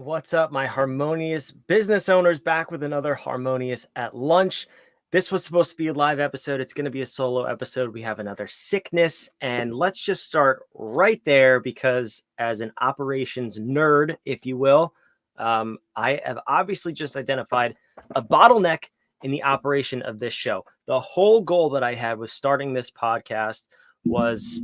What's up, my harmonious business owners? Back with another Harmonious at Lunch. This was supposed to be a live episode. It's going to be a solo episode. We have another sickness, and let's just start right there because, as an operations nerd, if you will, I have obviously just identified a bottleneck in the operation of this show. The whole goal that I had with starting this podcast was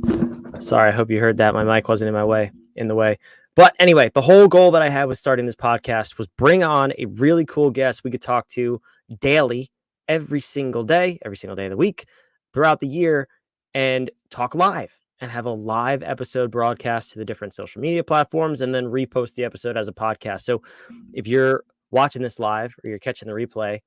sorry, I hope you heard that. My mic wasn't in the way. But anyway, the whole goal that I had with starting this podcast was bring on a really cool guest we could talk to daily, every single day of the week, throughout the year, and talk live and have a live episode broadcast to the different social media platforms and then repost the episode as a podcast. So if you're watching this live or you're catching the replay,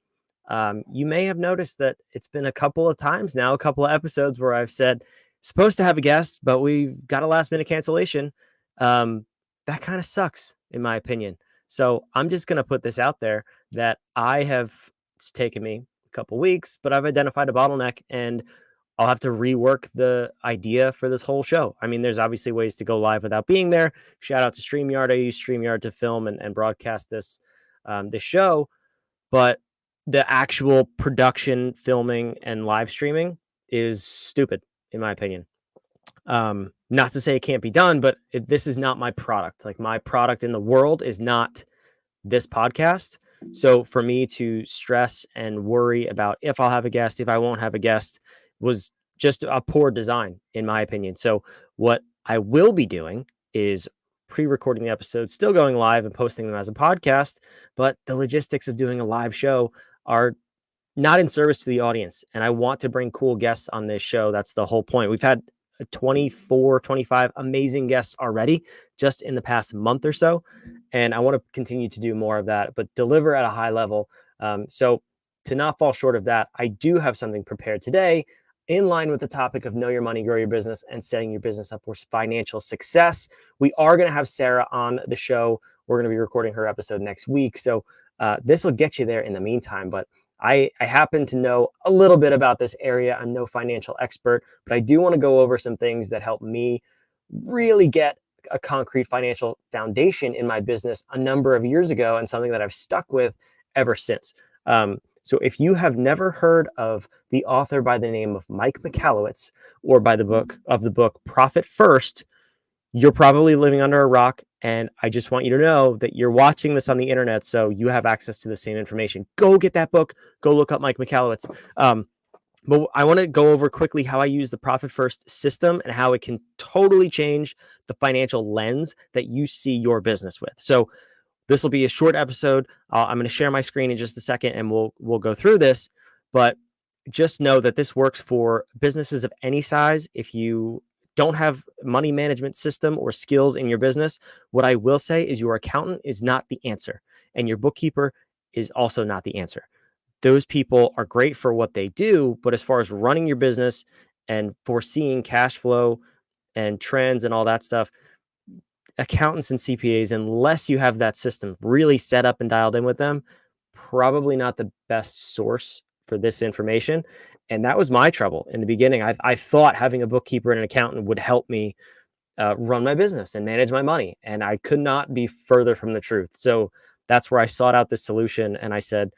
you may have noticed that it's been a couple of times now, a couple of episodes where I've said, supposed to have a guest, but we've got a last minute cancellation. That kind of sucks, in my opinion. So I'm just going to put this out there that it's taken me a couple weeks, but I've identified a bottleneck and I'll have to rework the idea for this whole show. I mean, there's obviously ways to go live without being there. Shout out to StreamYard. I use StreamYard to film and broadcast this show, but the actual production, filming, and live streaming is stupid, in my opinion. Not to say it can't be done, but this is not my product. Like, my product in the world is not this podcast. So for me to stress and worry about if I'll have a guest, if I won't have a guest, was just a poor design, in my opinion. So what I will be doing is pre-recording the episodes, still going live and posting them as a podcast, but the logistics of doing a live show are not in service to the audience. And I want to bring cool guests on this show. That's the whole point. We've had 24, 25 amazing guests already just in the past month or so. And I want to continue to do more of that, but deliver at a high level. So to not fall short of that, I do have something prepared today in line with the topic of know your money, grow your business, and setting your business up for financial success. We are going to have Sarah on the show. We're going to be recording her episode next week. So this will get you there in the meantime. But I happen to know a little bit about this area. I'm no financial expert, but I do want to go over some things that help me really get a concrete financial foundation in my business a number of years ago, and something that I've stuck with ever since. So if you have never heard of the author by the name of Mike Michalowicz, or by the book Profit First, you're probably living under a rock. And I just want you to know that you're watching this on the internet, so you have access to the same information. Go get that book. Go look up Mike Michalowicz. But I want to go over quickly how I use the Profit First system and how it can totally change the financial lens that you see your business with. So this will be a short episode. I'm going to share my screen in just a second, and we'll go through this. But just know that this works for businesses of any size. If you don't have money management system or skills in your business, what I will say is your accountant is not the answer, and your bookkeeper is also not the answer. Those people are great for what they do, but as far as running your business and foreseeing cash flow and trends and all that stuff, accountants and CPAs, unless you have that system really set up and dialed in with them, probably not the best source for this information. And that was my trouble in the beginning. I thought having a bookkeeper and an accountant would help me run my business and manage my money. And I could not be further from the truth. So that's where I sought out this solution. And I said,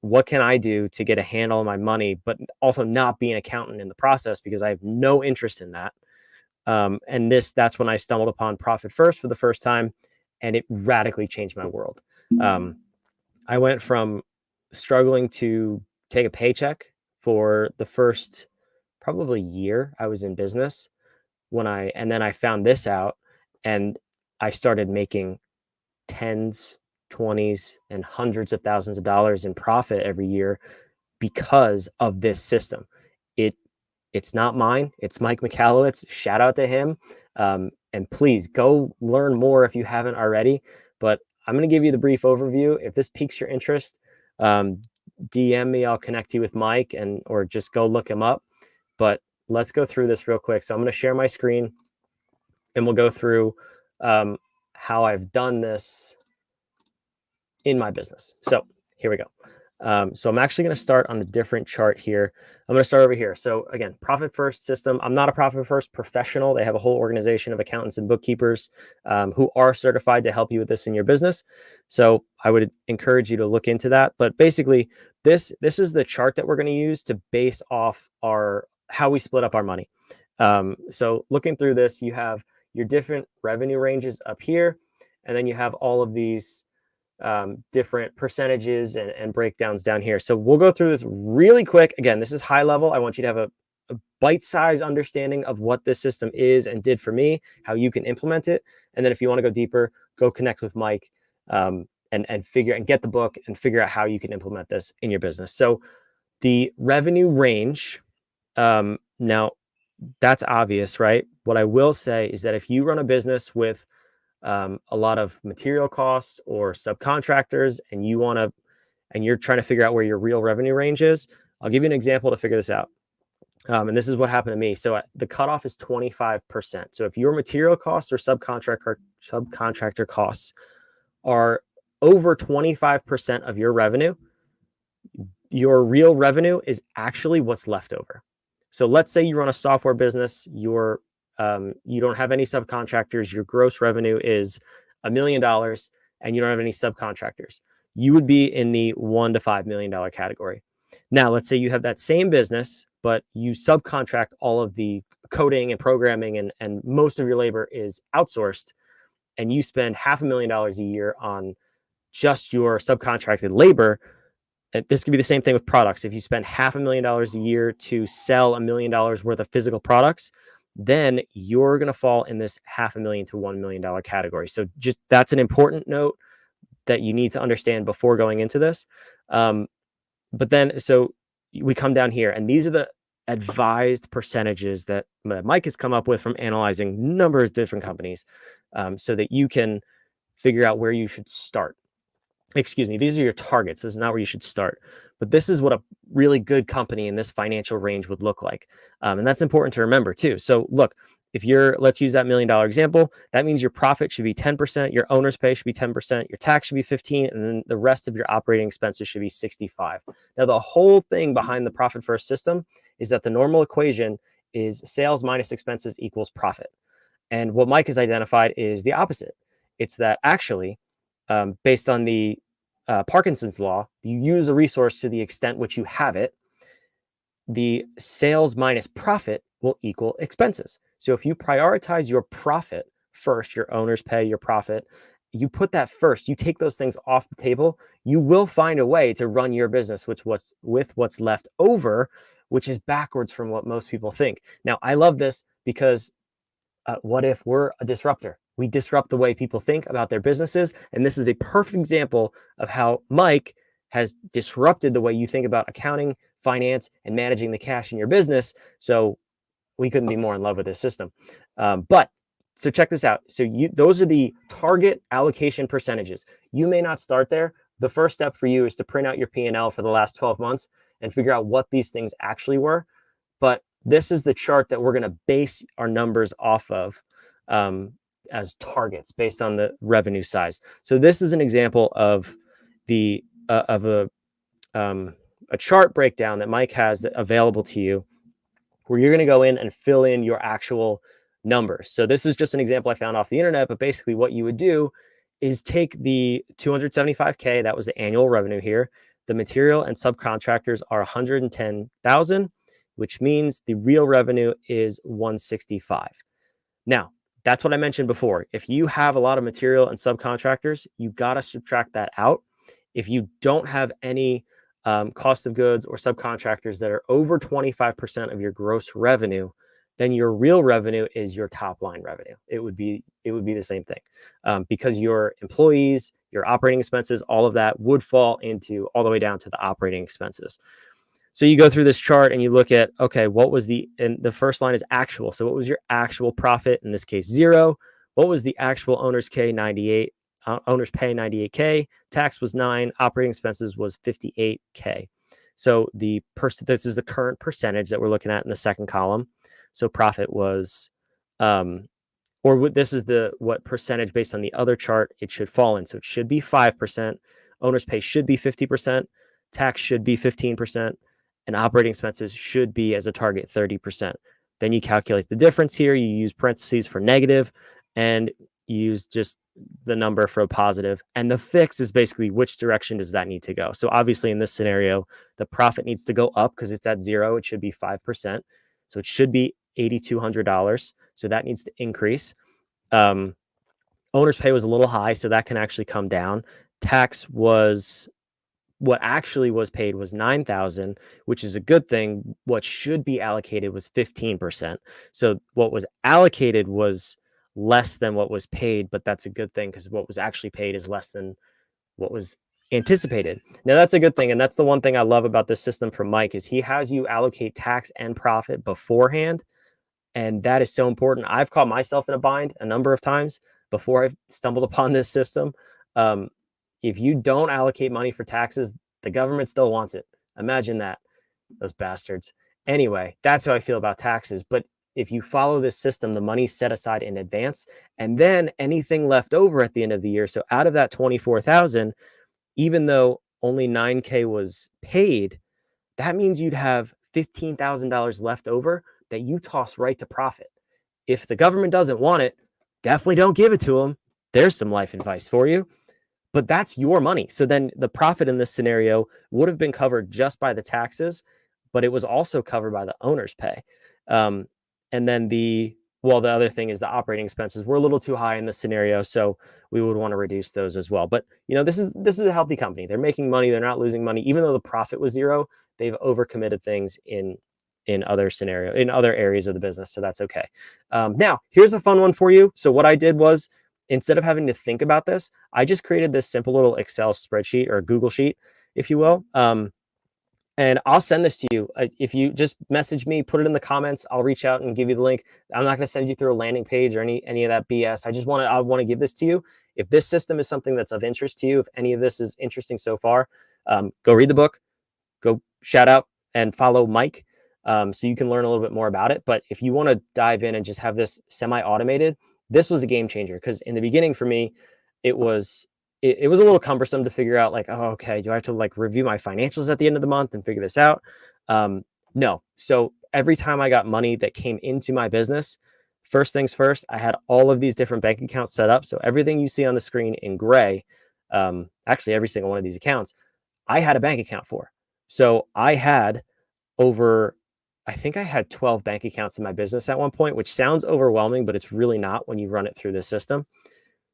what can I do to get a handle on my money, but also not be an accountant in the process, because I have no interest in that. And that's when I stumbled upon Profit First for the first time, and it radically changed my world. I went from struggling to take a paycheck for the first probably year I was in business and then I found this out, and I started making tens, 20s, and hundreds of thousands of dollars in profit every year because of this system. It's not mine. It's Mike Michalowicz. Shout out to him. And please go learn more if you haven't already. But I'm going to give you the brief overview. If this piques your interest, DM me. I'll connect you with Mike, or just go look him up. But let's go through this real quick. So I'm going to share my screen, and we'll go through how I've done this in my business. So here we go. So I'm actually going to start on a different chart here. I'm going to start over here. So again, profit first system. I'm not a profit first professional. They have a whole organization of accountants and bookkeepers who are certified to help you with this in your business. So I would encourage you to look into that. But basically, this is the chart that we're going to use to base off how we split up our money. So looking through this, you have your different revenue ranges up here, and then you have all of these different percentages and breakdowns down here. So we'll go through this really quick. Again, this is high level. I want you to have a bite-sized understanding of what this system is and did for me, how you can implement it. And then if you want to go deeper, go connect with Mike and get the book and figure out how you can implement this in your business. So the revenue range, now that's obvious, right? What I will say is that if you run a business with a lot of material costs or subcontractors, and you're trying to figure out where your real revenue range is, I'll give you an example to figure this out. And this is what happened to me. So the cutoff is 25%. So if your material costs or subcontractor costs are over 25% of your revenue, your real revenue is actually what's left over. So let's say you run a software business, you don't have any subcontractors, your gross revenue is $1 million, and you don't have any subcontractors. You would be in the $1 to $5 million category. Now, let's say you have that same business, but you subcontract all of the coding and programming, and most of your labor is outsourced, and you spend $500,000 a year on just your subcontracted labor. And this could be the same thing with products. If you spend $500,000 a year to sell $1 million worth of physical products, then you're going to fall in this $500,000 to $1 million category. So just that's an important note that you need to understand before going into this. But then, so we come down here, and these are the advised percentages that Mike has come up with from analyzing numbers of different companies, so that you can figure out where you should start. Excuse me, these are your targets. This is not where you should start, but this is what a really good company in this financial range would look like. And that's important to remember too. So look, let's use that $1 million example. That means your profit should be 10%, your owner's pay should be 10%, your tax should be 15%, and then the rest of your operating expenses should be 65%. Now, the whole thing behind the profit first system is that the normal equation is sales minus expenses equals profit. And what Mike has identified is the opposite. It's that actually, based on the Parkinson's law, you use a resource to the extent which you have it. The sales minus profit will equal expenses. So if you prioritize your profit first, your owner's pay, your profit, you put that first, you take those things off the table, you will find a way to run your business with what's left over, which is backwards from what most people think. Now, I love this because what if we're a disruptor? We disrupt the way people think about their businesses. And this is a perfect example of how Mike has disrupted the way you think about accounting, finance, and managing the cash in your business. So we couldn't be more in love with this system. So check this out. So those are the target allocation percentages. You may not start there. The first step for you is to print out your P&L for the last 12 months and figure out what these things actually were. But this is the chart that we're going to base our numbers off of as targets based on the revenue size. So this is an example of a chart breakdown that Mike has available to you, where you're going to go in and fill in your actual numbers. So this is just an example I found off the internet, but basically what you would do is take the $275K, that was the annual revenue here. The material and subcontractors are 110,000, which means the real revenue is 165. Now, that's what I mentioned before. If you have a lot of material and subcontractors, you got to subtract that out. If you don't have any cost of goods or subcontractors that are over 25% of your gross revenue, then your real revenue is your top line revenue. It would be the same thing, because your employees, your operating expenses, all of that would fall into all the way down to the operating expenses. So you go through this chart and you look at, okay, and the first line is actual. So what was your actual profit? In this case, 0. What was the actual owner's pay? 98. Owner's pay, 98K. Tax was 9. Operating expenses was 58K. So this is the current percentage that we're looking at in the second column. So profit was, this is what percentage based on the other chart it should fall in. So it should be 5%. Owner's pay should be 50%. tax should be 15%, and operating expenses should be as a target 30%. Then you calculate the difference here. You use parentheses for negative, and you use just the number for a positive. And the fix is basically which direction does that need to go. So obviously in this scenario, the profit needs to go up because it's at 0. It should be 5%. So it should be $8,200. So that needs to increase. Owner's pay was a little high, so that can actually come down. Tax was what actually was paid was 9,000, which is a good thing. What should be allocated was 15%. So what was allocated was less than what was paid, but that's a good thing because what was actually paid is less than what was anticipated. Now that's a good thing, and that's the one thing I love about this system from Mike is he has you allocate tax and profit beforehand, and that is so important. I've caught myself in a bind a number of times before I've stumbled upon this system. If you don't allocate money for taxes, the government still wants it. Imagine that, those bastards. Anyway, that's how I feel about taxes. But if you follow this system, the money's set aside in advance, and then anything left over at the end of the year. So out of that 24,000, even though only 9K was paid, that means you'd have $15,000 left over that you toss right to profit. If the government doesn't want it, definitely don't give it to them. There's some life advice for you. But that's your money. So then the profit in this scenario would have been covered just by the taxes, but it was also covered by the owner's pay. And then the other thing is the operating expenses were a little too high in this scenario, so we would want to reduce those as well. But this is a healthy company. They're making money. They're not losing money. Even though the profit was 0, they've overcommitted things in other areas of the business. So that's okay. Now, here's a fun one for you. So what I did was, instead of having to think about this, I just created this simple little Excel spreadsheet or Google sheet, if you will. And I'll send this to you. If you just message me, put it in the comments, I'll reach out and give you the link. I'm not going to send you through a landing page or any of that BS. I want to give this to you. If this system is something that's of interest to you, if any of this is interesting so far, go read the book, go shout out and follow Mike. So you can learn a little bit more about it. But if you want to dive in and just have this semi-automated, this was a game changer, because in the beginning for me, it was a little cumbersome to figure out, like, oh, okay, do I have to like review my financials at the end of the month and figure this out? No. So every time I got money that came into my business, first things first, I had all of these different bank accounts set up. So everything you see on the screen in gray, actually every single one of these accounts, I had a bank account for. So I had I think I had 12 bank accounts in my business at one point, which sounds overwhelming, but it's really not when you run it through this system.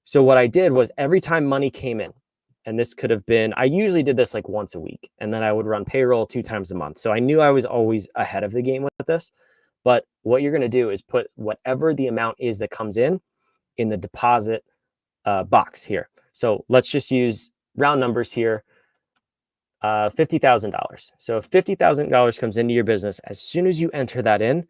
So what I did was every time money came in, and this could have been, I usually did this like once a week, and then I would run payroll 2 times a month. So I knew I was always ahead of the game with this. But what you're going to do is put whatever the amount is that comes in the deposit box here. So let's just use round numbers here. $50,000. So if $50,000 comes into your business, as soon as you enter that in,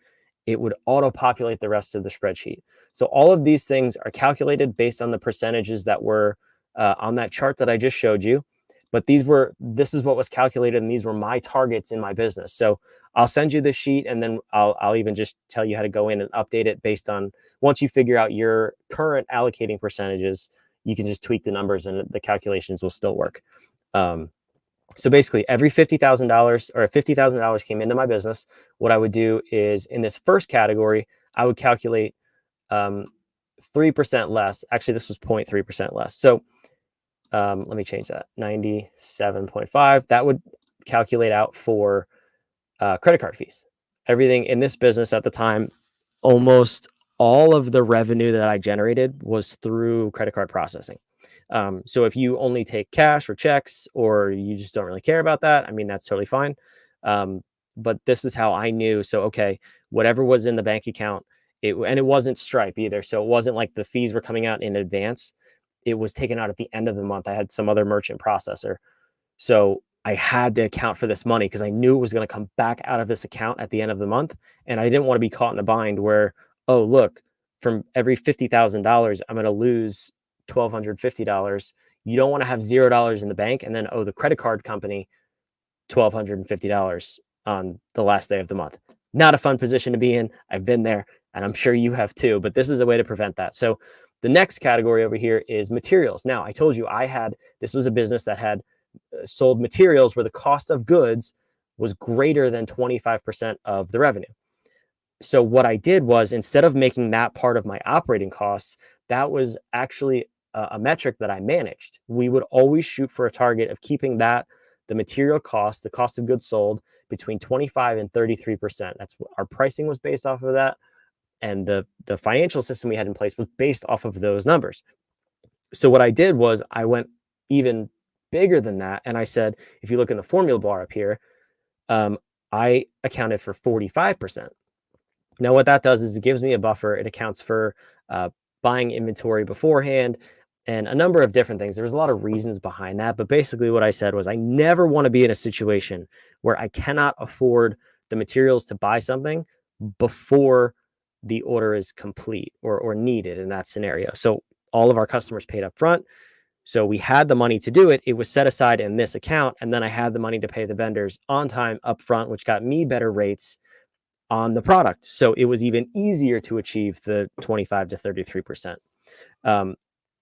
it would auto-populate the rest of the spreadsheet. So all of these things are calculated based on the percentages that were on that chart that I just showed you. But this is what was calculated, and these were my targets in my business. So I'll send you this sheet, and then I'll even just tell you how to go in and update it based on, once you figure out your current allocating percentages, you can just tweak the numbers and the calculations will still work. So basically every $50,000 or if $50,000 came into my business, what I would do is, in this first category, I would calculate 3% less. Actually, this was 0.3% less. So let me change that. 97.5. That would calculate out for credit card fees. Everything in this business at the time, almost all of the revenue that I generated was through credit card processing. So if you only take cash or checks, or you just don't really care about that, I mean, that's totally fine. But this is how I knew. So, okay, whatever was in the bank account, and it wasn't Stripe either. So it wasn't like the fees were coming out in advance. It was taken out at the end of the month. I had some other merchant processor. So I had to account for this money because I knew it was going to come back out of this account at the end of the month. And I didn't want to be caught in a bind where, oh, look, from every $50,000, I'm going to lose $1,250. You don't want to have $0 in the bank and then owe the credit card company $1,250 on the last day of the month. Not a fun position to be in. I've been there, and I'm sure you have too, but this is a way to prevent that. So the next category over here is materials. Now, I told you this was a business that had sold materials where the cost of goods was greater than 25% of the revenue. So what I did was, instead of making that part of my operating costs, that was actually a metric that I managed. We would always shoot for a target of keeping that, the material cost, the cost of goods sold, between 25 and 33%. That's what our pricing was based off of that. And the financial system we had in place was based off of those numbers. So what I did was I went even bigger than that. And I said, if you look in the formula bar up here, I accounted for 45%. Now, what that does is it gives me a buffer. It accounts for buying inventory beforehand and a number of different things. There's a lot of reasons behind that. But basically what I said was, I never want to be in a situation where I cannot afford the materials to buy something before the order is complete or needed in that scenario. So all of our customers paid up front. So we had the money to do it. It was set aside in this account. And then I had the money to pay the vendors on time up front, which got me better rates on the product. So it was even easier to achieve the 25 to 33%.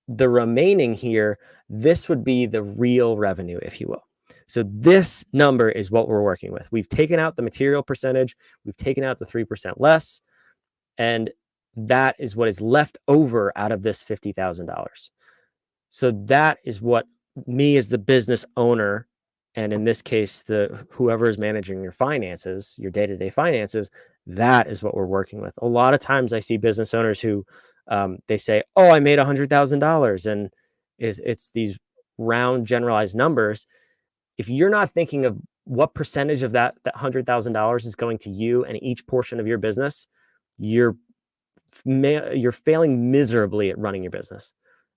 The remaining here, this would be the real revenue, if you will. So this number is what we're working with. We've taken out the material percentage. We've taken out the 3% less. And that is what is left over out of this $50,000. So that is what me as the business owner, and in this case, whoever is managing your finances, your day-to-day finances, that is what we're working with. A lot of times I see business owners who they say, oh, I made $100,000. And it's these round generalized numbers. If you're not thinking of what percentage of that $100,000 is going to you and each portion of your business, you're failing miserably at running your business.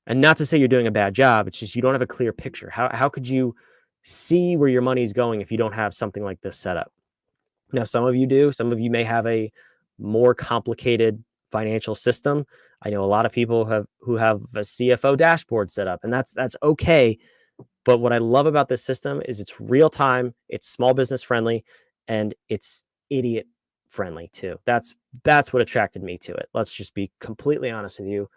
And not to say you're doing a bad job, it's just you don't have a clear picture. How could you see where your money is going if you don't have something like this set up? Now, some of you do. Some of you may have a more complicated financial system. I know a lot of people who have a CFO dashboard set up, and that's okay. But what I love about this system is it's real time, it's small business friendly, and it's idiot friendly too. That's what attracted me to it. Let's just be completely honest with you.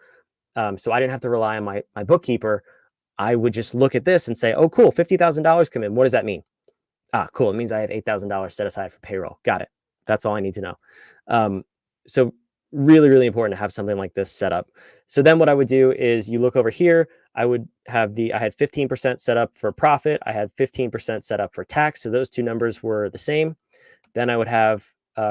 So I didn't have to rely on my bookkeeper. I would just look at this and say, oh, cool, $50,000 come in. What does that mean? Cool. It means I have $8,000 set aside for payroll. Got it. That's all I need to know. So really, really important to have something like this set up. So then what I would do is, you look over here, I had 15% set up for profit. I had 15% set up for tax. So those two numbers were the same. Then I would have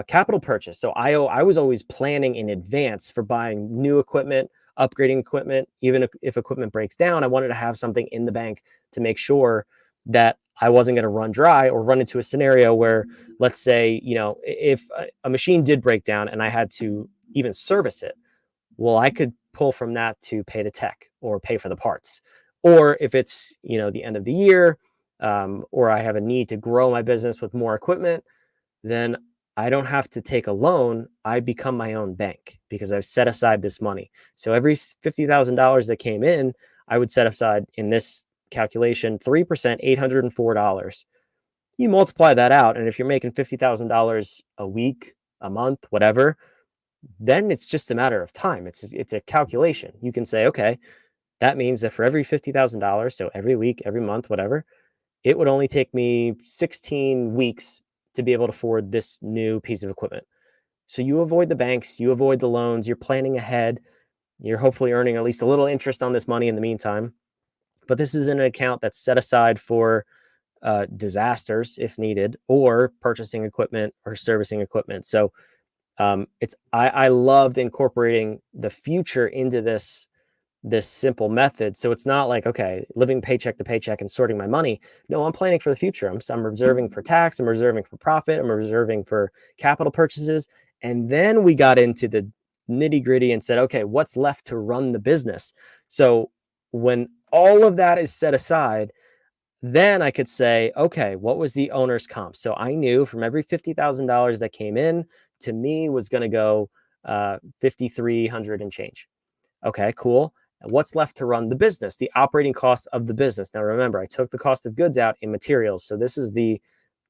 capital purchase. So I was always planning in advance for buying new equipment, upgrading equipment. Even if equipment breaks down, I wanted to have something in the bank to make sure that I wasn't going to run dry or run into a scenario where, let's say, if a machine did break down and I had to even service it, well, I could pull from that to pay the tech or pay for the parts. Or if it's, the end of the year, or I have a need to grow my business with more equipment, then I don't have to take a loan. I become my own bank because I've set aside this money. So every $50,000 that came in, I would set aside, in this calculation, 3%, $804. You multiply that out, and if you're making $50,000 a week, a month, whatever, then it's just a matter of time. It's a calculation. You can say, okay, that means that for every $50,000, so every week, every month, whatever, it would only take me 16 weeks to be able to afford this new piece of equipment. So you avoid the banks, you avoid the loans, you're planning ahead. You're hopefully earning at least a little interest on this money in the meantime. But this is an account that's set aside for disasters if needed, or purchasing equipment or servicing equipment. So I loved incorporating the future into this simple method. So it's not like, okay, living paycheck to paycheck and sorting my money. No, I'm planning for the future. I'm reserving for tax. I'm reserving for profit. I'm reserving for capital purchases. And then we got into the nitty gritty and said, okay, what's left to run the business? So when all of that is set aside, then I could say, okay, what was the owner's comp? So I knew from every $50,000 that came in, to me was going to go $5,300 and change. Okay, cool. And what's left to run the business? The operating costs of the business. Now remember, I took the cost of goods out in materials. So this is the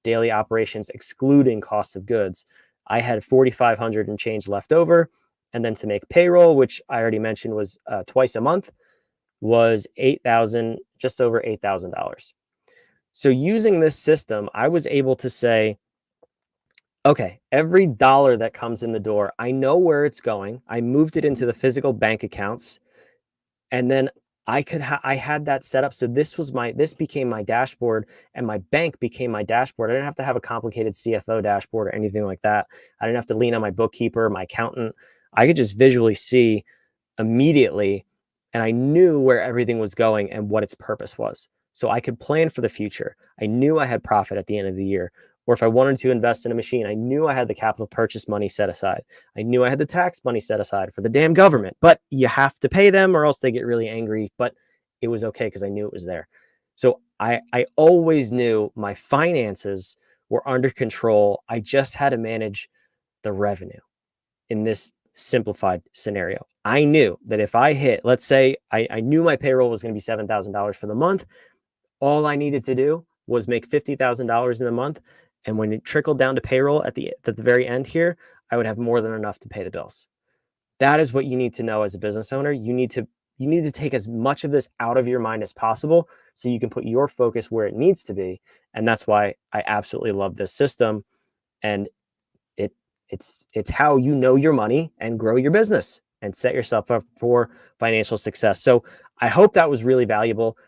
daily operations excluding cost of goods. I had $4,500 and change left over. And then to make payroll, which I already mentioned was twice a month, was $8,000, just over $8,000. So using this system, I was able to say, okay, every dollar that comes in the door, I know where it's going. I moved it into the physical bank accounts, and then I had that set up. So this became my dashboard, and my bank became my dashboard. I didn't have to have a complicated CFO dashboard or anything like that. I didn't have to lean on my bookkeeper, my accountant. I could just visually see immediately, and I knew where everything was going and what its purpose was. So I could plan for the future. I knew I had profit at the end of the year. Or if I wanted to invest in a machine, I knew I had the capital purchase money set aside. I knew I had the tax money set aside for the damn government, but you have to pay them or else they get really angry. But it was okay because I knew it was there. So I always knew my finances were under control. I just had to manage the revenue in this simplified scenario. I knew that if I hit, let's say I knew my payroll was going to be $7,000 for the month. All I needed to do was make $50,000 in the month. And when it trickled down to payroll at the very end here, I would have more than enough to pay the bills. That is what you need to know as a business owner. You need to take as much of this out of your mind as possible so you can put your focus where it needs to be. And that's why I absolutely love this system. And it it's how you know your money and grow your business and set yourself up for financial success. So I hope that was really valuable.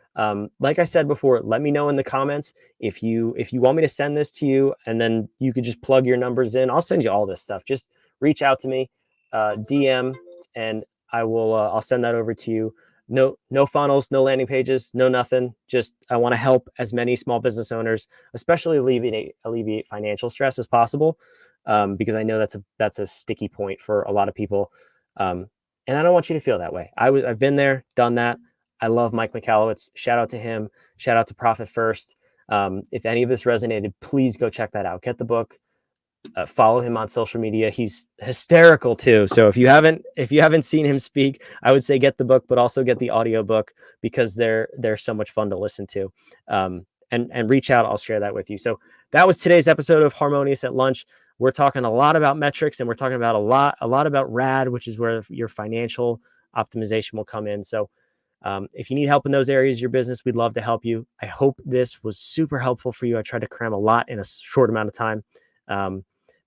Like I said before, let me know in the comments if you want me to send this to you, and then you could just plug your numbers in. I'll send you all this stuff. Just reach out to me, DM, and I will. I'll send that over to you. No funnels, no landing pages, no nothing. Just I want to help as many small business owners, especially alleviate financial stress as possible, because I know that's a sticky point for a lot of people, and I don't want you to feel that way. I've been there, done that. I love Mike Michalowicz. Shout out to him. Shout out to Profit First. If any of this resonated, please go check that out. Get the book. Follow him on social media. He's hysterical too. So if you haven't seen him speak, I would say get the book, but also get the audio book because they're so much fun to listen to. And reach out. I'll share that with you. So that was today's episode of Harmonious at Lunch. We're talking a lot about metrics, and we're talking about a lot about RAD, which is where your financial optimization will come in. So if you need help in those areas of your business, we'd love to help you. I hope this was super helpful for you. I tried to cram a lot in a short amount of time.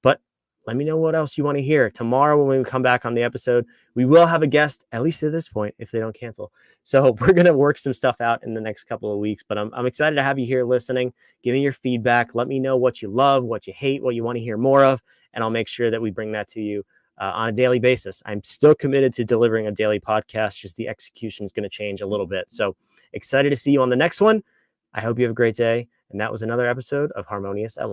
But let me know what else you want to hear. Tomorrow, when we come back on the episode, we will have a guest, at least at this point, if they don't cancel. So we're going to work some stuff out in the next couple of weeks. But I'm excited to have you here listening. Give me your feedback. Let me know what you love, what you hate, what you want to hear more of. And I'll make sure that we bring that to you on a daily basis. I'm still committed to delivering a daily podcast. Just the execution is going to change a little bit. So excited to see you on the next one. I hope you have a great day. And that was another episode of Harmonious at Lunch.